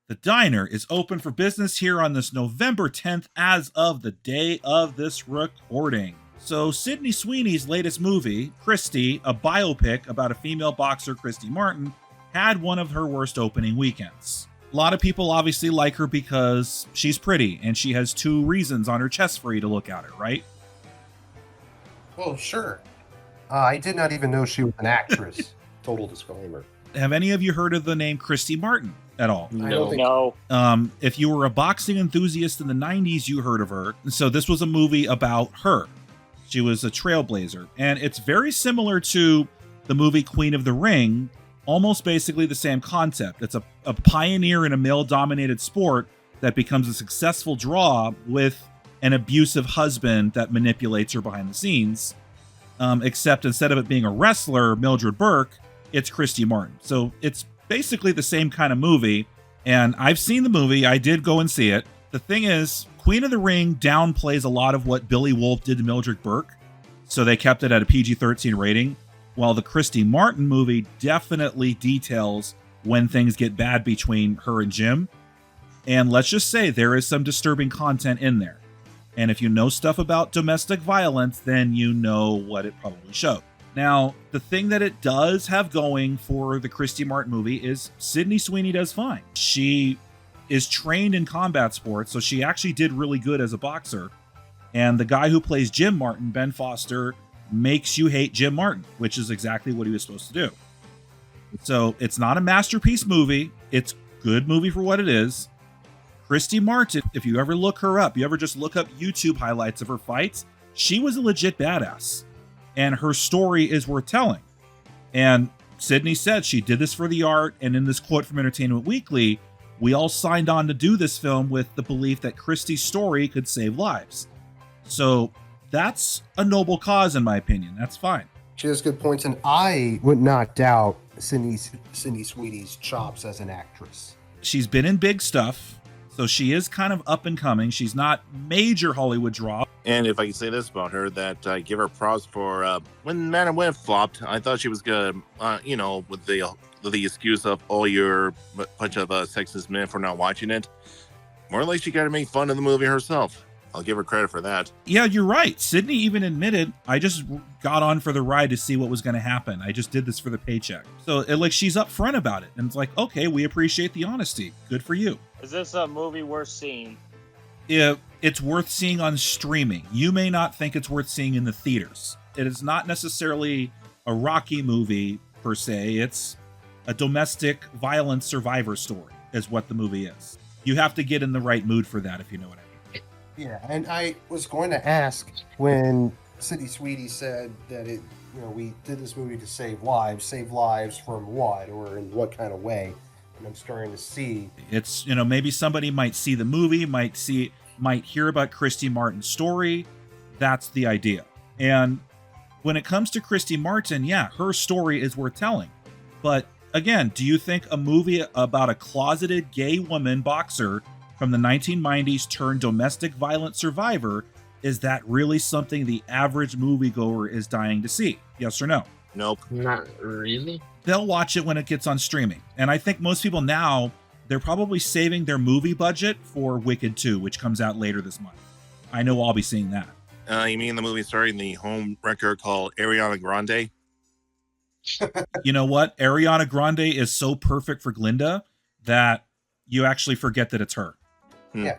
The diner is open for business here on this November 10th as of the day of this recording. So Sydney Sweeney's latest movie, Christy, a biopic about a female boxer, Christy Martin, had one of her worst opening weekends. A lot of people obviously like her because she's pretty and she has 2 reasons on her chest for you to look at her, right? Well, sure. I did not even know she was an actress. Total disclaimer. Have any of you heard of the name Christy Martin at all? No. If you were a boxing enthusiast in the 90s, you heard of her. So this was a movie about her. She was a trailblazer. And it's very similar to the movie Queen of the Ring, almost basically the same concept. It's a pioneer in a male-dominated sport that becomes a successful draw with an abusive husband that manipulates her behind the scenes. Except instead of it being a wrestler, Mildred Burke, it's Christy Martin. So it's basically the same kind of movie. And I've seen the movie. I did go and see it. The thing is, Queen of the Ring downplays a lot of what Billy Wolfe did to Mildred Burke. So they kept it at a PG-13 rating. While the Christy Martin movie definitely details when things get bad between her and Jim. And let's just say there is some disturbing content in there. And if you know stuff about domestic violence, then you know what it probably showed. Now, the thing that it does have going for the Christy Martin movie is Sydney Sweeney does fine. She is trained in combat sports, so she actually did really good as a boxer. And the guy who plays Jim Martin, Ben Foster, makes you hate Jim Martin, which is exactly what he was supposed to do. So it's not a masterpiece movie. It's a good movie for what it is. Christy Martin, if you ever look her up, you ever just look up YouTube highlights of her fights, she was a legit badass. And her story is worth telling. And Sydney said she did this for the art. And in this quote from Entertainment Weekly, we all signed on to do this film with the belief that Christy's story could save lives. So that's a noble cause, in my opinion. That's fine. She has good points, and I would not doubt Sydney Sweeney's chops as an actress. She's been in big stuff, so she is kind of up and coming. She's not major Hollywood draw. And if I can say this about her, that I give her props for when Man and Wind flopped, I thought she was good, with the excuse of, oh, you're a bunch of sexist men for not watching it. More like she got to make fun of the movie herself. I'll give her credit for that. Yeah, you're right. Sydney even admitted, I just got on for the ride to see what was going to happen. I just did this for the paycheck. So she's upfront about it. And it's like, okay, we appreciate the honesty. Good for you. Is this a movie worth seeing? Yeah, it's worth seeing on streaming. You may not think it's worth seeing in the theaters. It is not necessarily a Rocky movie per se. It's a domestic violence survivor story is what the movie is. You have to get in the right mood for that, if you know what I mean. Yeah, and I was going to ask when Sydney Sweeney said that we did this movie to save lives from what, or in what kind of way? And I'm starting to see it's, maybe somebody might see the movie, might hear about Christy Martin's story. That's the idea. And when it comes to Christy Martin, yeah, her story is worth telling. But again, do you think a movie about a closeted gay woman boxer from the 1990s turned domestic violence survivor, is that really something the average moviegoer is dying to see? Yes or no? Nope. Not really. They'll watch it when it gets on streaming. And I think most people now, they're probably saving their movie budget for Wicked 2, which comes out later this month. I know I'll be seeing that. You mean the movie starring the home wrecker called Ariana Grande? You know what? Ariana Grande is so perfect for Glinda that you actually forget that it's her. Yeah,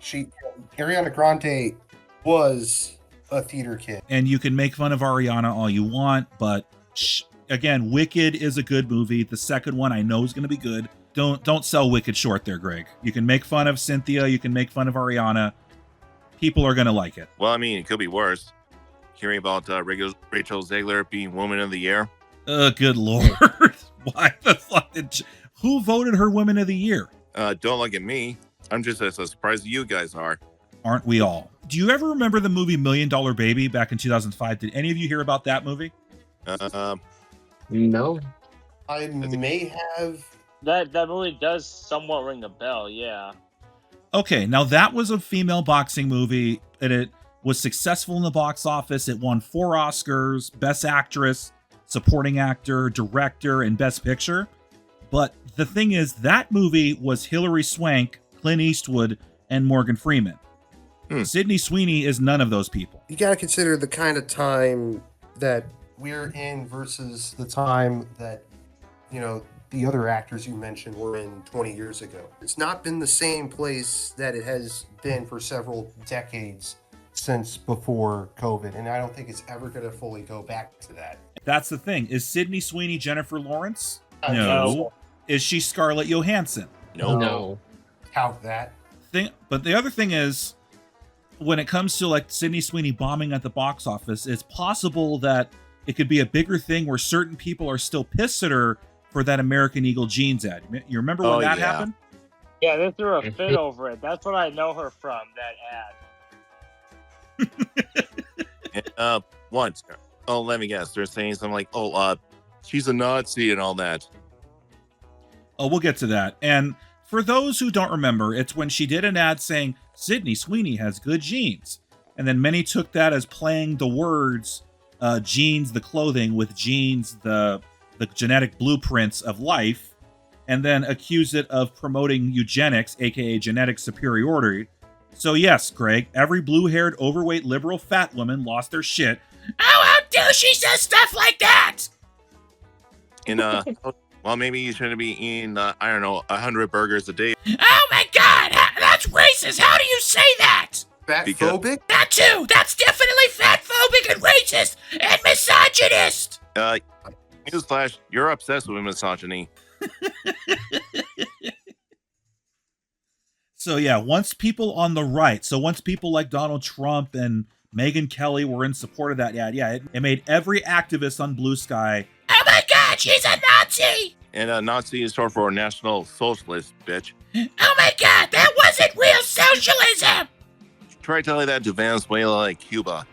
Ariana Grande was a theater kid. And you can make fun of Ariana all you want, but again, Wicked is a good movie. The second one I know is going to be good. Don't sell Wicked short there, Greg. You can make fun of Cynthia, you can make fun of Ariana. People are going to like it. Well, I mean, it could be worse. Hearing about Rachel Zegler being Woman of the Year. Good Lord. Why the fuck who voted her Woman of the Year? Don't look at me. I'm just as surprised as you guys are. Aren't we all? Do you ever remember the movie $1 Million Baby back in 2005? Did any of you hear about that movie? No. I may have. That movie does somewhat ring a bell, yeah. Okay, now that was a female boxing movie, and it was successful in the box office. It won 4 Oscars, Best Actress, Supporting Actor, Director, and Best Picture. But the thing is, that movie was Hilary Swank, Clint Eastwood, and Morgan Freeman. Sydney Sweeney is none of those people. You got to consider the kind of time that we're in versus the time that, you know, the other actors you mentioned were in 20 years ago. It's not been the same place that it has been for several decades since before COVID, and I don't think it's ever going to fully go back to that. That's the thing. Is Sydney Sweeney Jennifer Lawrence? No. No. Is she Scarlett Johansson? No. Count that. But the other thing is, when it comes to like Sydney Sweeney bombing at the box office, it's possible that it could be a bigger thing where certain people are still pissed at her for that American Eagle jeans ad. You remember when that happened? Yeah, they threw a fit over it. That's what I know her from, that ad. Once. Oh, let me guess. They're saying something like, she's a Nazi and all that. Oh, we'll get to that. And for those who don't remember, it's when she did an ad saying, Sydney Sweeney has good genes. And then many took that as playing the words, genes, the clothing, with genes, the genetic blueprints of life, and then accused it of promoting eugenics, aka genetic superiority. So yes, Greg, every blue-haired, overweight, liberal fat woman lost their shit. Oh, how dare she say stuff like that? And, well, maybe you shouldn't be eating, 100 burgers a day. Oh my god, that's racist. How do you say that? Fatphobic? That too. That's definitely fatphobic and racist and misogynist. Newsflash, you're obsessed with misogyny. So yeah, once people on the right, once people like Donald Trump and Megyn Kelly were in support of that ad, it made every activist on Blue Sky, oh my god, she's a Nazi! And Nazi is short for National Socialist, bitch. Oh my god, that wasn't real socialism! Try telling that to Venezuela and Cuba.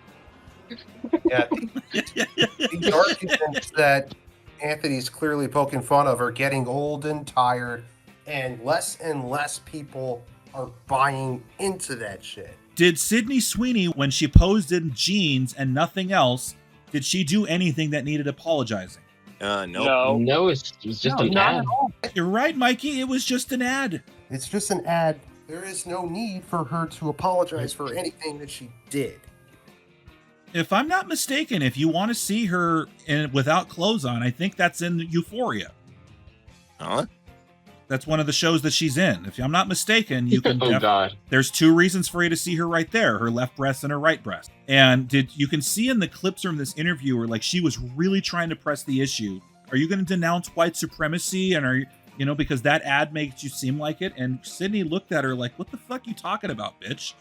Yeah. These arguments that Anthony's clearly poking fun of are getting old and tired, and less people are buying into that shit. Did Sydney Sweeney, when she posed in jeans and nothing else, did she do anything that needed apologizing? No. No, it's just an ad. You're right, Mikey. It was just an ad. It's just an ad. There is no need for her to apologize for anything that she did. If I'm not mistaken, if you want to see her without clothes on, I think that's in Euphoria. Huh? That's one of the shows that she's in. If I'm not mistaken, you can. God. There's two reasons for you to see her right there: her left breast and her right breast. And you can see in the clips from this interview where, like, she was really trying to press the issue. Are you going to denounce white supremacy? And are you, because that ad makes you seem like it? And Sydney looked at her like, "What the fuck you talking about, bitch?"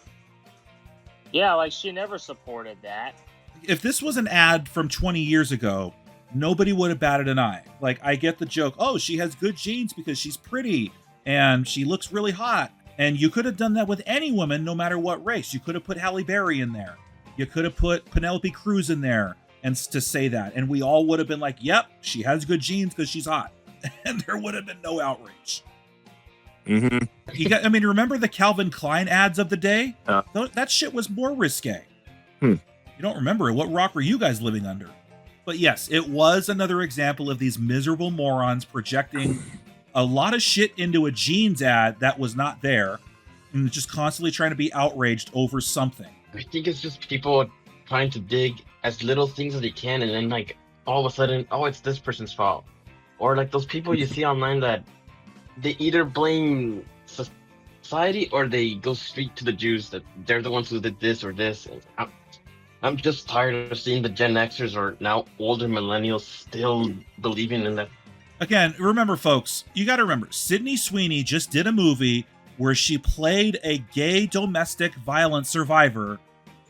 Yeah, like she never supported that. If this was an ad from 20 years ago, nobody would have batted an eye. Like, I get the joke, oh, she has good genes because she's pretty and she looks really hot. And you could have done that with any woman, no matter what race. You could have put Halle Berry in there. You could have put Penelope Cruz in there and to say that. And we all would have been like, yep, she has good genes because she's hot. And there would have been no outrage. Mm-hmm. Remember the Calvin Klein ads of the day? That shit was more risque. You don't remember it. What rock were you guys living under? But yes, it was another example of these miserable morons projecting a lot of shit into a jeans ad that was not there and just constantly trying to be outraged over something. I think it's just people trying to dig as little things as they can, and then, like, all of a sudden, oh, it's this person's fault. Or, like, those people you see online that they either blame society or they go straight to the Jews, that they're the ones who did this or this. And I'm just tired of seeing the Gen Xers or now older millennials still believing in that. Again, remember, folks, you got to remember, Sydney Sweeney just did a movie where she played a gay domestic violence survivor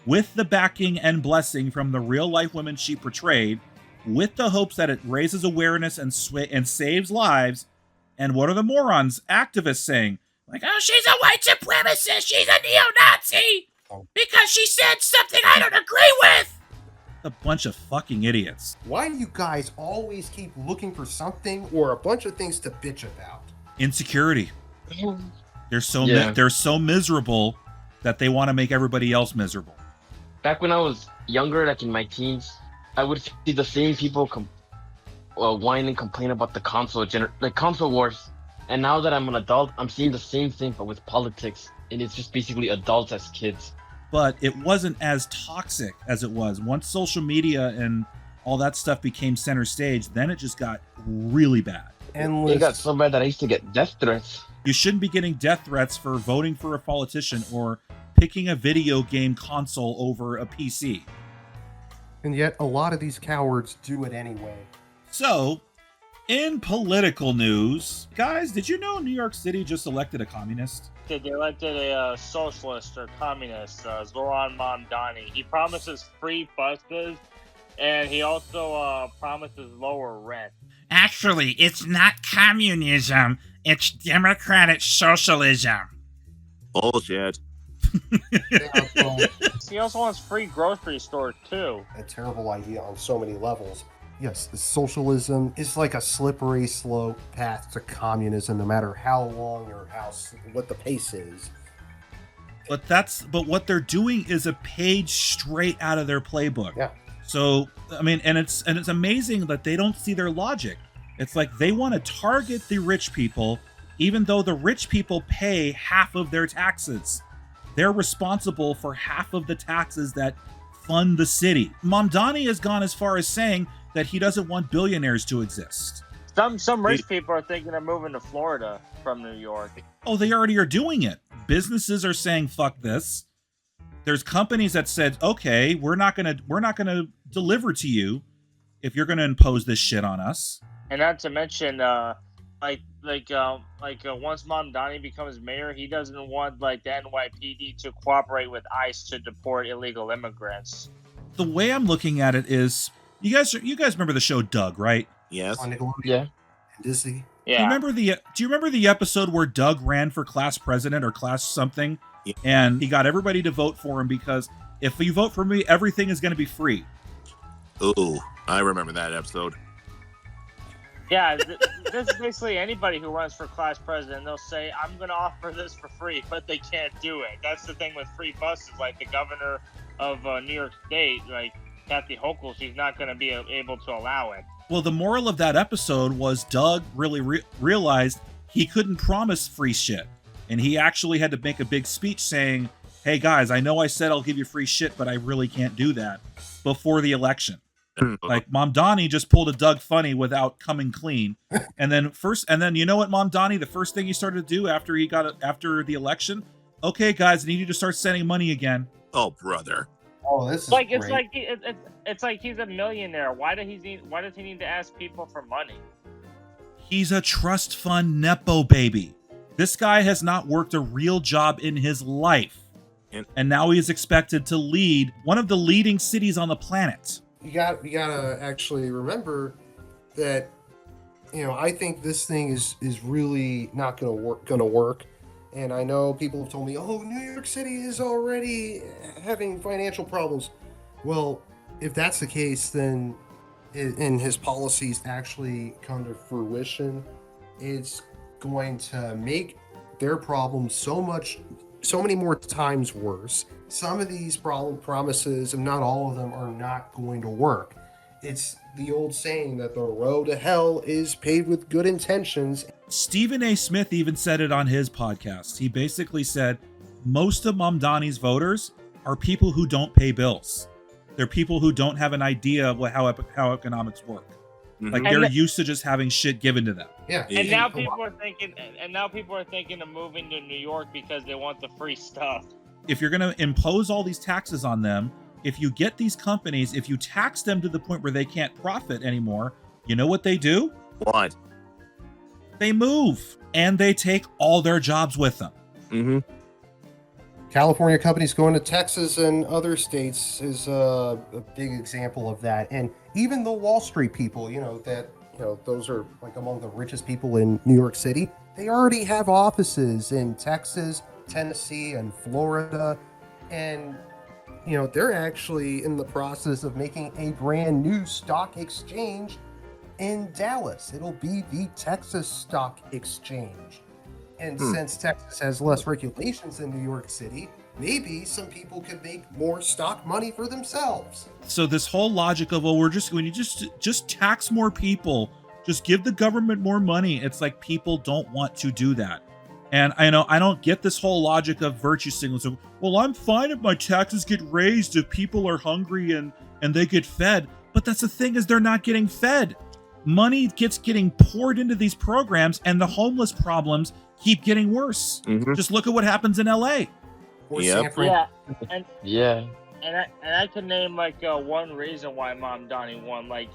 with the backing and blessing from the real-life women she portrayed, with the hopes that it raises awareness and saves lives. And what are the morons, activists, saying? Like, oh, she's a white supremacist, she's a neo-Nazi! Because she said something I don't agree with! A bunch of fucking idiots. Why do you guys always keep looking for something or a bunch of things to bitch about? Insecurity. They're so miserable that they want to make everybody else miserable. Back when I was younger, like in my teens, I would see the same people whine and complain about the console wars. And now that I'm an adult, I'm seeing the same thing, but with politics, and it's just basically adults as kids. But it wasn't as toxic as it was. Once social media and all that stuff became center stage, then it just got really bad. It got so bad that I used to get death threats. You shouldn't be getting death threats for voting for a politician or picking a video game console over a PC. And yet, a lot of these cowards do it anyway. So, in political news, guys, did you know New York City just elected a communist? They elected a socialist or communist, Zoran Mamdani. He promises free buses, and he also promises lower rent. Actually, it's not communism, it's democratic socialism. Bullshit. Yeah, well, He also wants free grocery stores, too. a terrible idea on so many levels. Yes, the socialism is like a slippery slope path to communism, no matter how long or what the pace is. But what they're doing is a page straight out of their playbook. Yeah. So, I mean, and it's amazing that they don't see their logic. It's like they want to target the rich people, even though the rich people pay half of their taxes. They're responsible for half of the taxes that fund the city. Mamdani has gone as far as saying that he doesn't want billionaires to exist. Some rich people are thinking of moving to Florida from New York. Oh, they already are doing it. Businesses are saying fuck this. There's companies that said, "Okay, we're not going to deliver to you if you're going to impose this shit on us." And not to mention, once Mamdani becomes mayor, he doesn't want the NYPD to cooperate with ICE to deport illegal immigrants. The way I'm looking at it is, you guys remember the show Doug, right? Yes. On Nickelodeon Yeah. and Disney. Yeah. Do you remember the episode where Doug ran for class president or class something, Yeah. and he got everybody to vote for him because if you vote for me, everything is going to be free. Ooh, I remember that episode. Yeah, this is basically anybody who runs for class president. They'll say, "I'm going to offer this for free," but they can't do it. That's the thing with free buses. Like the governor of New York State, like Kathy Hochul, she's not going to be able to allow it. Well, the moral of that episode was Doug really realized he couldn't promise free shit. And he actually had to make a big speech saying, "Hey guys, I know I said I'll give you free shit, but I really can't do that," before the election. Like Mamdani just pulled a Doug funny without coming clean. And then you know what, Mamdani, the first thing he started to do after the election, "Okay guys, I need you to start sending money again." Oh, brother. Oh, this is Like great. it's like he's a millionaire. Why does he need to ask people for money? He's a trust fund Nepo baby. This guy has not worked a real job in his life. And now he is expected to lead one of the leading cities on the planet. You gotta actually remember that, I think this thing is really not gonna work. And I know people have told me, "Oh, New York City is already having financial problems." Well, if that's the case, then and his policies actually come to fruition, it's going to make their problems so many more times worse. Some of these promises, and not all of them, are not going to work. It's the old saying that the road to hell is paved with good intentions. Stephen A. Smith even said it on his podcast. He basically said most of Mamdani's voters are people who don't pay bills. They're people who don't have an idea of how economics work. Mhm. Like they're used to just having shit given to them. Yeah. And now people are thinking of moving to New York because they want the free stuff. If you're going to impose all these taxes on them, if you get these companies, if you tax them to the point where they can't profit anymore, you know what they do? What? They move and they take all their jobs with them. Mm-hmm. California companies going to Texas and other states is a big example of that. And even the Wall Street people, those are like among the richest people in New York City. They already have offices in Texas, Tennessee, and Florida. And, they're actually in the process of making a brand new stock exchange in Dallas. It'll be the Texas Stock Exchange. And since Texas has less regulations than New York City, maybe some people could make more stock money for themselves. So this whole logic of, well, we're just going to just tax more people Just give the government more money. It's like people don't want to do that. And I know I don't get this whole logic of virtue signals of, well, I'm fine if my taxes get raised if people are hungry and they get fed. But that's the thing, is they're not getting fed. Money getting poured into these programs, and the homeless problems keep getting worse. Just look at what happens in LA. Or Yep. San Fran. Yeah, and Yeah. I can name like one reason why Mom Donnie won. Like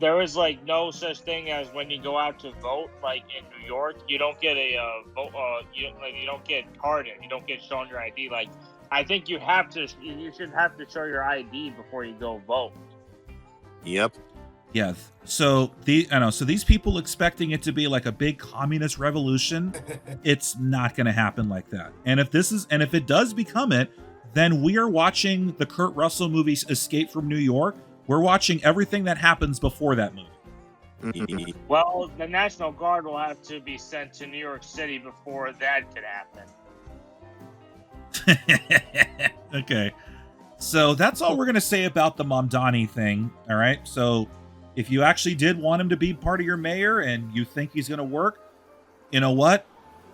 there is like no such thing as when you go out to vote. Like in New York, you don't get a vote. You don't get carded. You don't get shown your ID. Like I think you should have to show your ID before you go vote. Yep. Yeah. So these people expecting it to be like a big communist revolution, it's not going to happen like that. And if it does become it, then we are watching the Kurt Russell movie Escape from New York. We're watching everything that happens before that movie. Well, the National Guard will have to be sent to New York City before that could happen. Okay. So that's all we're going to say about the Mamdani thing. All right. So if you actually did want him to be part of your mayor and you think he's going to work, you know what?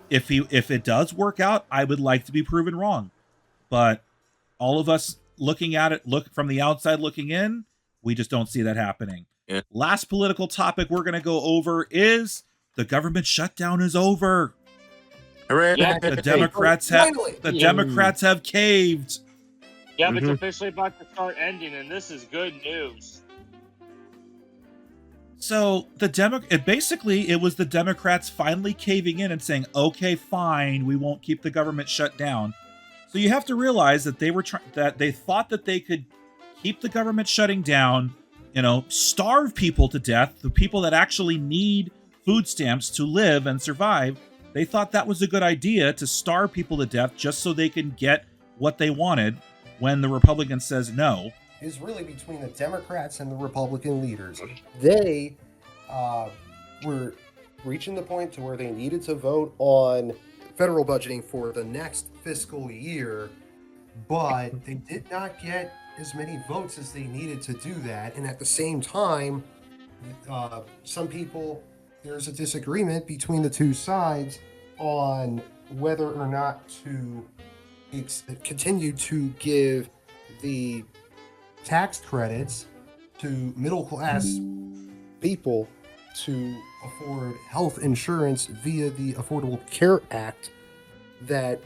If it does work out, I would like to be proven wrong. But all of us looking at it, look from the outside looking in, we just don't see that happening. Yeah. Last political topic we're going to go over is the government shutdown is over. Hooray. Yeah. The Democrats have Finally. Democrats have caved. Yep, it's officially about to start ending, and this is good news. So it was the Democrats finally caving in and saying, "Okay, fine, we won't keep the government shut down." So you have to realize that they thought that they could keep the government shutting down, starve people to death, the people that actually need food stamps to live and survive. They thought that was a good idea, to starve people to death just so they can get what they wanted when the Republican says no. Is really between the Democrats and the Republican leaders. They were reaching the point to where they needed to vote on federal budgeting for the next fiscal year, but they did not get as many votes as they needed to do that. And at the same time, there's a disagreement between the two sides on whether or not to continue to give the tax credits to middle class people to afford health insurance via the Affordable Care Act that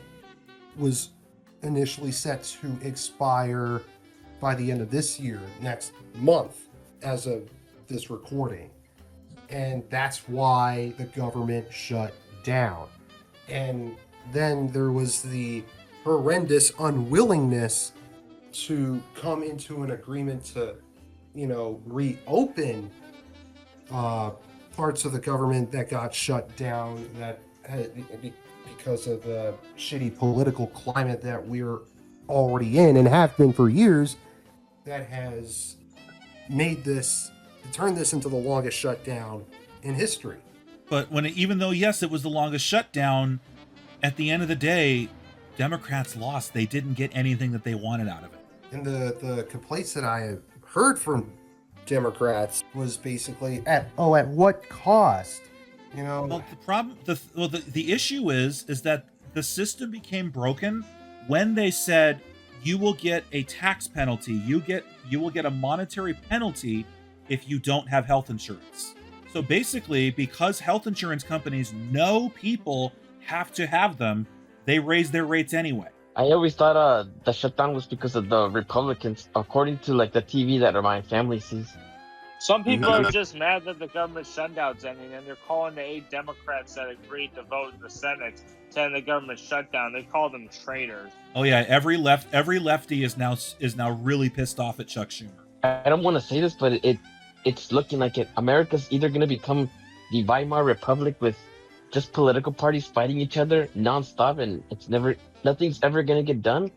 was initially set to expire by the end of this year, next month, as of this recording. And that's why the government shut down. And then there was the horrendous unwillingness to come into an agreement to, reopen parts of the government that got shut down because of the shitty political climate that we're already in and have been for years, that has turned this into the longest shutdown in history. But even though, yes, it was the longest shutdown, at the end of the day, Democrats lost. They didn't get anything that they wanted out of it. And the complaints that I have heard from Democrats was basically at what cost? Well, the issue is that the system became broken when they said you will get a tax penalty. You will get a monetary penalty if you don't have health insurance. So basically, because health insurance companies know people have to have them, they raise their rates anyway. I always thought the shutdown was because of the Republicans, according to the TV that my family sees. Some people are just mad that the government shutdown's ending, and they're calling the 8 Democrats that agreed to vote in the Senate to end the government shutdown. They call them traitors. Oh yeah, every lefty is now really pissed off at Chuck Schumer. I don't want to say this, but it's looking like it. America's either going to become the Weimar Republic with just political parties fighting each other nonstop, and nothing's ever going to get done,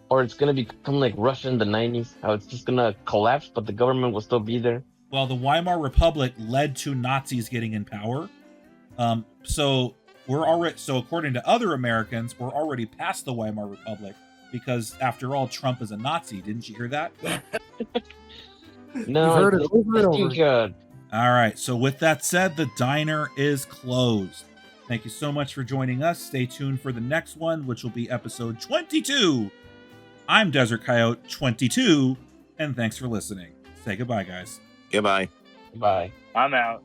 or it's going to become like Russia in the 90s, how it's just going to collapse, but the government will still be there. Well, the Weimar Republic led to Nazis getting in power. So according to other Americans, we're already past the Weimar Republic, because after all, Trump is a Nazi. Didn't you hear that? No, You've heard it over and over. All right. So with that said, the diner is closed. Thank you so much for joining us. Stay tuned for the next one, which will be episode 22. I'm Desert Coyote 22, and thanks for listening. Say goodbye, guys. Goodbye. Bye. I'm out.